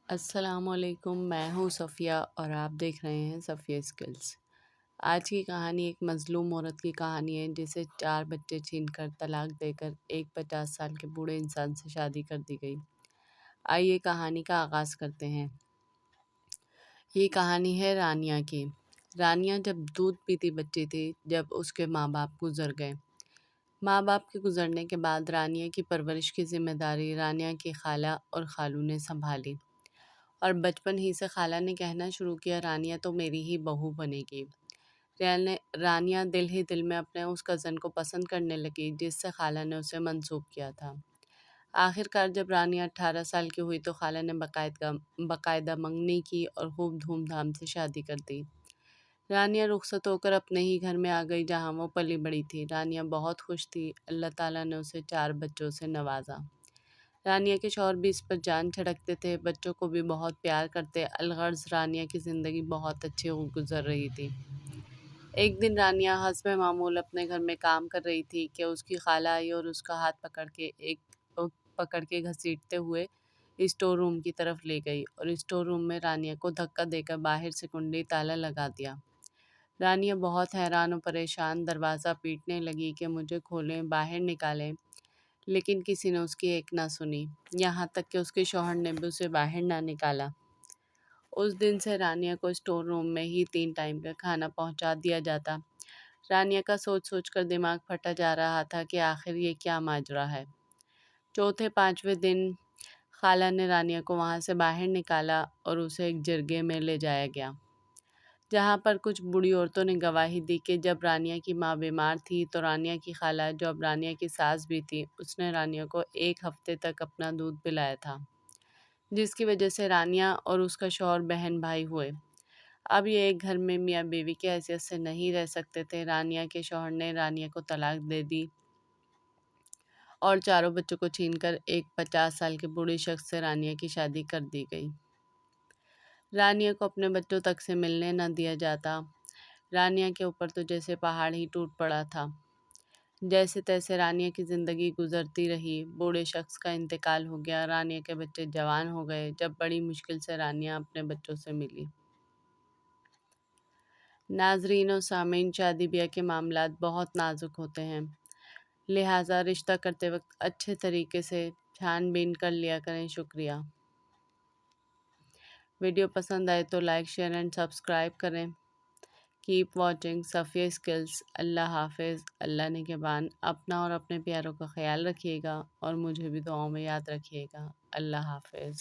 السلام علیکم، میں ہوں صفیہ اور آپ دیکھ رہے ہیں صفیہ اسکلس۔ آج کی کہانی ایک مظلوم عورت کی کہانی ہے جسے 4 بچے چھین کر طلاق دے کر ایک 50 سال کے بوڑھے انسان سے شادی کر دی گئی۔ آئیے کہانی کا آغاز کرتے ہیں۔ یہ کہانی ہے رانیہ کی۔ رانیہ جب دودھ پیتی بچی تھی جب اس کے ماں باپ گزر گئے۔ ماں باپ کے گزرنے کے بعد رانیہ کی پرورش کی ذمہ داری رانیہ کی خالہ اور خالو نے سنبھالی، اور بچپن ہی سے خالہ نے کہنا شروع کیا رانیہ تو میری ہی بہو بنے گی۔ رانیہ دل ہی دل میں اپنے اس کزن کو پسند کرنے لگی جس سے خالہ نے اسے منسوب کیا تھا۔ آخر کار جب رانیہ 18 سال کی ہوئی تو خالہ نے باقاعدہ منگنی کی اور خوب دھوم دھام سے شادی کر دی۔ رانیہ رخصت ہو کر اپنے ہی گھر میں آ گئی جہاں وہ پلی بڑی تھی۔ رانیہ بہت خوش تھی، اللہ تعالیٰ نے اسے 4 بچوں سے نوازا۔ رانیہ کے شوہر بھی اس پر جان چھڑکتے تھے، بچوں کو بھی بہت پیار کرتے، الغرض رانیہ کی زندگی بہت اچھی گزر رہی تھی۔ ایک دن رانیہ حسب معمول اپنے گھر میں کام کر رہی تھی کہ اس کی خالہ آئی اور اس کا ہاتھ پکڑ کے گھسیٹتے ہوئے اسٹور روم کی طرف لے گئی اور اسٹور روم میں رانیہ کو دھکا دے کر باہر سے کنڈی تالا لگا دیا۔ رانیہ بہت حیران و پریشان دروازہ پیٹنے لگی کہ مجھے کھولیں، باہر نکالیں، لیکن کسی نے اس کی ایک نہ سنی، یہاں تک کہ اس کے شوہر نے بھی اسے باہر نہ نکالا۔ اس دن سے رانیہ کو اسٹور روم میں ہی 3 ٹائم کا کھانا پہنچا دیا جاتا۔ رانیہ کا سوچ کر دماغ پھٹا جا رہا تھا کہ آخر یہ کیا ماجرا ہے۔ چوتھے 5ویں دن خالہ نے رانیہ کو وہاں سے باہر نکالا اور اسے ایک جرگے میں لے جایا گیا، جہاں پر کچھ بوڑھی عورتوں نے گواہی دی کہ جب رانیہ کی ماں بیمار تھی تو رانیہ کی خالہ جو اب رانیہ کی ساس بھی تھی، اس نے رانیہ کو 1 ہفتے تک اپنا دودھ پلایا تھا، جس کی وجہ سے رانیہ اور اس کا شوہر بہن بھائی ہوئے۔ اب یہ ایک گھر میں میاں بیوی کی حیثیت سے نہیں رہ سکتے تھے۔ رانیہ کے شوہر نے رانیہ کو طلاق دے دی اور 4 بچوں کو چھین کر ایک 50 سال کے بوڑھے شخص سے رانیہ کی شادی کر دی گئی۔ رانیہ کو اپنے بچوں تک سے ملنے نہ دیا جاتا۔ رانیہ کے اوپر تو جیسے پہاڑ ہی ٹوٹ پڑا تھا۔ جیسے تیسے رانیہ کی زندگی گزرتی رہی۔ بوڑھے شخص کا انتقال ہو گیا، رانیہ کے بچے جوان ہو گئے جب بڑی مشکل سے رانیہ اپنے بچوں سے ملی۔ ناظرین و سامعین، شادی بیاہ کے معاملات بہت نازک ہوتے ہیں، لہٰذا رشتہ کرتے وقت اچھے طریقے سے چھان بین کر لیا کریں۔ شکریہ۔ ویڈیو پسند آئے تو لائک، شیئر اینڈ سبسکرائب کریں۔ Keep watching Safia skills. اللہ حافظ۔ اللہ نگہبان۔ اپنا اور اپنے پیاروں کا خیال رکھیے گا اور مجھے بھی دعاؤں میں یاد رکھیے گا۔ اللہ حافظ۔